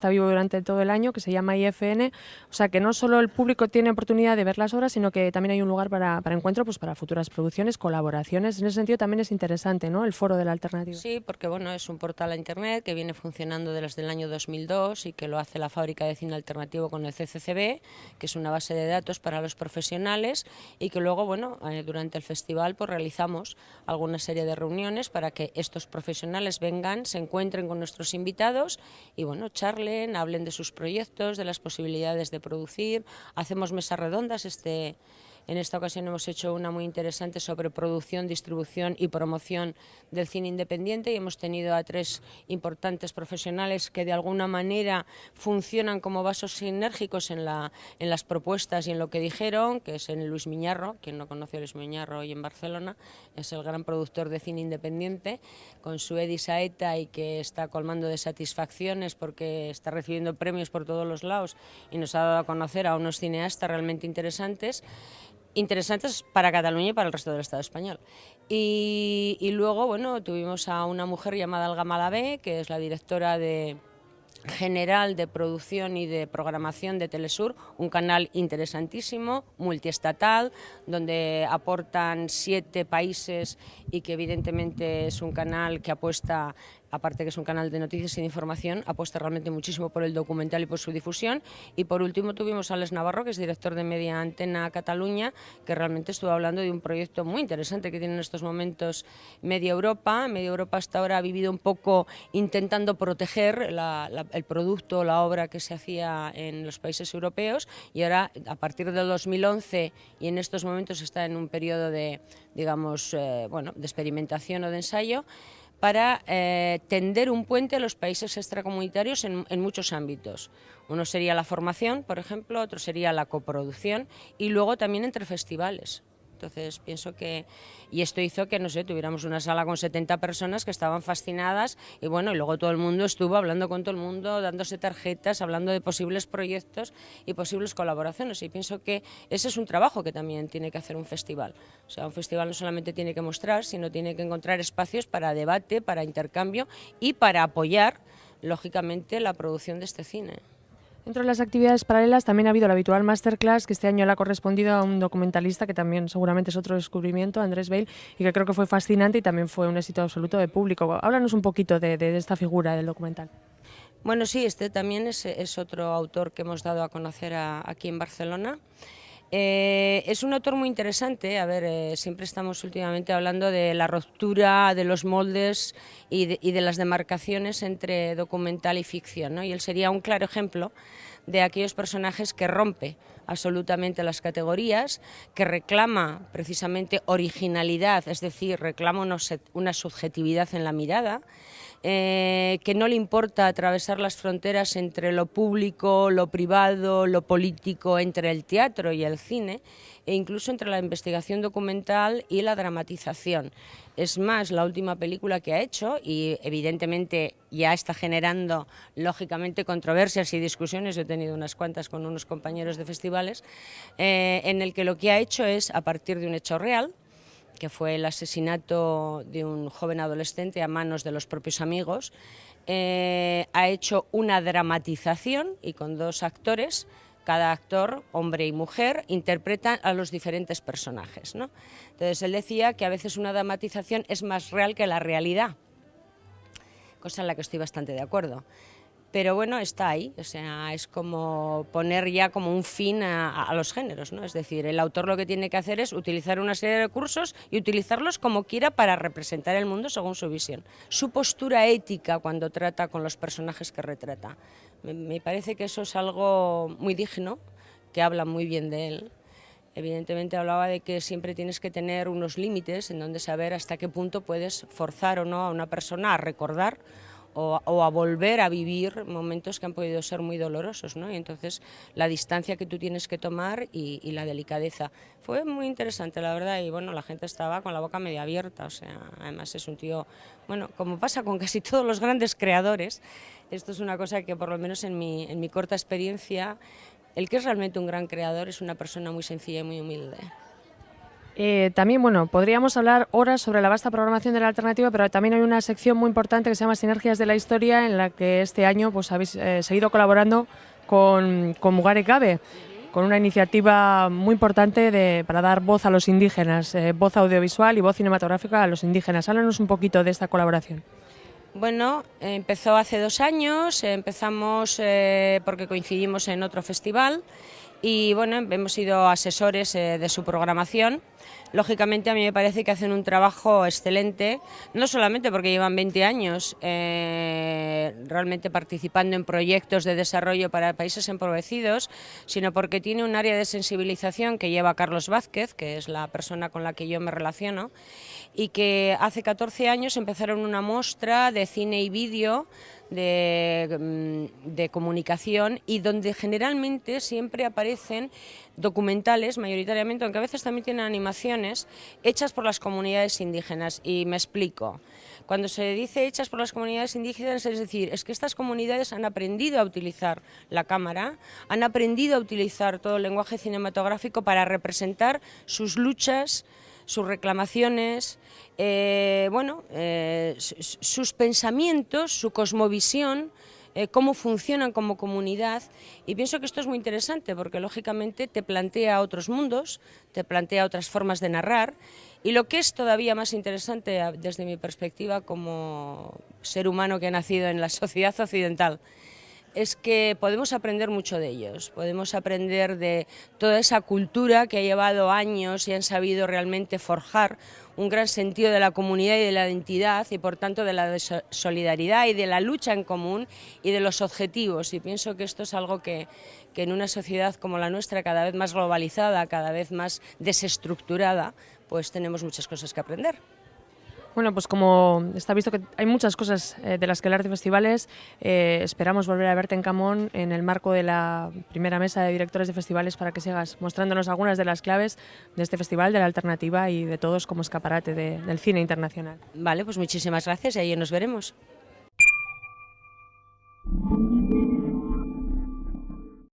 está vivo durante todo el año, que se llama IFN. O sea que no solo el público tiene oportunidad de ver las obras, sino que también hay un lugar para encuentro, pues para futuras producciones, colaboraciones. En ese sentido también es interesante, ¿no?, el foro de la alternativa. Sí, porque bueno, es un portal a internet que viene funcionando desde el año 2002 y que lo hace la Fábrica de Cine Alternativo con el CCCB, que es una base de datos para los profesionales, y que luego, bueno, durante el festival pues realizamos alguna serie de reuniones para que estos profesionales vengan, se encuentren con nuestros invitados y bueno, charlen, hablen de sus proyectos, de las posibilidades de producir. Hacemos mesas redondas. En esta ocasión hemos hecho una muy interesante sobre producción, distribución y promoción del cine independiente, y hemos tenido a 3 importantes profesionales que de alguna manera funcionan como vasos sinérgicos en las propuestas y en lo que dijeron, que es en Luis Miñarro. Quien no conoce a Luis Miñarro hoy en Barcelona, es el gran productor de cine independiente, con su Edi Saeta, y que está colmando de satisfacciones porque está recibiendo premios por todos los lados y nos ha dado a conocer a unos cineastas realmente interesantes para Cataluña y para el resto del Estado español. Y luego, bueno, tuvimos a una mujer llamada Alga Malabé, que es la directora general de producción y de programación de Telesur, un canal interesantísimo, multiestatal, donde aportan 7 países y que evidentemente es un canal que apuesta, aparte que es un canal de noticias y de información, apuesta realmente muchísimo por el documental y por su difusión. Y por último tuvimos a Alex Navarro, que es director de Media Antena Cataluña, que realmente estuvo hablando de un proyecto muy interesante que tiene en estos momentos Media Europa. Media Europa hasta ahora ha vivido un poco intentando proteger el producto, la obra que se hacía en los países europeos, y ahora, a partir del 2011 y en estos momentos, está en un periodo de, digamos, bueno, de experimentación o de ensayo, para tender un puente a los países extracomunitarios en muchos ámbitos. Uno sería la formación, por ejemplo, otro sería la coproducción, y luego también entre festivales. Entonces pienso que, y esto hizo que, no sé, tuviéramos una sala con 70 personas que estaban fascinadas, y bueno, y luego todo el mundo estuvo hablando con todo el mundo, dándose tarjetas, hablando de posibles proyectos y posibles colaboraciones, y pienso que ese es un trabajo que también tiene que hacer un festival. O sea, un festival no solamente tiene que mostrar, sino tiene que encontrar espacios para debate, para intercambio y para apoyar, lógicamente, la producción de este cine. Dentro de las actividades paralelas también ha habido la habitual masterclass, que este año le ha correspondido a un documentalista que también seguramente es otro descubrimiento, Andrés Bale, y que creo que fue fascinante y también fue un éxito absoluto de público. Háblanos un poquito de esta figura del documental. Bueno, sí, este también es otro autor que hemos dado a conocer aquí en Barcelona. Es un autor muy interesante. A ver, siempre estamos últimamente hablando de la ruptura de los moldes y de las demarcaciones entre documental y ficción, ¿no? Y él sería un claro ejemplo de aquellos personajes que rompe absolutamente las categorías, que reclama precisamente originalidad, es decir, reclama una subjetividad en la mirada, que no le importa atravesar las fronteras entre lo público, lo privado, lo político, entre el teatro y el cine, e incluso entre la investigación documental y la dramatización. Es más, la última película que ha hecho, y evidentemente ya está generando lógicamente controversias y discusiones, he tenido unas cuantas con unos compañeros de festivales, en el que lo que ha hecho es, a partir de un hecho real, que fue el asesinato de un joven adolescente a manos de los propios amigos, ha hecho una dramatización, y con 2 actores, cada actor, hombre y mujer, interpretan a los diferentes personajes, ¿no? Entonces él decía que a veces una dramatización es más real que la realidad, cosa en la que estoy bastante de acuerdo. Pero bueno, está ahí, o sea, es como poner ya como un fin a los géneros, ¿no? Es decir, el autor lo que tiene que hacer es utilizar una serie de recursos y utilizarlos como quiera para representar el mundo según su visión. Su postura ética cuando trata con los personajes que retrata. Me parece que eso es algo muy digno, que habla muy bien de él. Evidentemente hablaba de que siempre tienes que tener unos límites en donde saber hasta qué punto puedes forzar o no a una persona a recordar o a volver a vivir momentos que han podido ser muy dolorosos, ¿no? Y entonces la distancia que tú tienes que tomar y la delicadeza. Fue muy interesante, la verdad, y bueno, la gente estaba con la boca medio abierta, o sea, además es un tío, bueno, como pasa con casi todos los grandes creadores, esto es una cosa que por lo menos en mi corta experiencia, el que es realmente un gran creador es una persona muy sencilla y muy humilde. También, bueno, podríamos hablar horas sobre la vasta programación de la alternativa, pero también hay una sección muy importante que se llama Sinergias de la Historia, en la que este año pues habéis seguido colaborando con Mugare Cabe, con una iniciativa muy importante para dar voz a los indígenas, voz audiovisual y voz cinematográfica a los indígenas. Háblanos un poquito de esta colaboración. Bueno, empezó hace 2 años, empezamos porque coincidimos en otro festival y bueno, hemos sido asesores de su programación. Lógicamente a mí me parece que hacen un trabajo excelente, no solamente porque llevan 20 años realmente participando en proyectos de desarrollo para países empobrecidos, sino porque tiene un área de sensibilización que lleva Carlos Vázquez, que es la persona con la que yo me relaciono, y que hace 14 años empezaron una muestra de cine y vídeo de comunicación, y donde generalmente siempre aparecen documentales, mayoritariamente, aunque a veces también tienen animaciones, hechas por las comunidades indígenas. Y me explico. Cuando se dice hechas por las comunidades indígenas, es decir, es que estas comunidades han aprendido a utilizar la cámara, han aprendido a utilizar todo el lenguaje cinematográfico para representar sus luchas, sus reclamaciones, sus pensamientos, su cosmovisión, cómo funcionan como comunidad. Y pienso que esto es muy interesante porque lógicamente te plantea otros mundos, te plantea otras formas de narrar, y lo que es todavía más interesante desde mi perspectiva como ser humano que ha nacido en la sociedad occidental, es que podemos aprender mucho de ellos, podemos aprender de toda esa cultura que ha llevado años y han sabido realmente forjar un gran sentido de la comunidad y de la identidad, y por tanto de la solidaridad y de la lucha en común y de los objetivos. Y pienso que esto es algo que en una sociedad como la nuestra, cada vez más globalizada, cada vez más desestructurada, pues tenemos muchas cosas que aprender. Bueno, pues como está visto que hay muchas cosas de las que hablar de festivales, esperamos volver a verte en Camón en el marco de la primera mesa de directores de festivales, para que sigas mostrándonos algunas de las claves de este festival, de la alternativa y de todos como escaparate del cine internacional. Vale, pues muchísimas gracias y ahí nos veremos.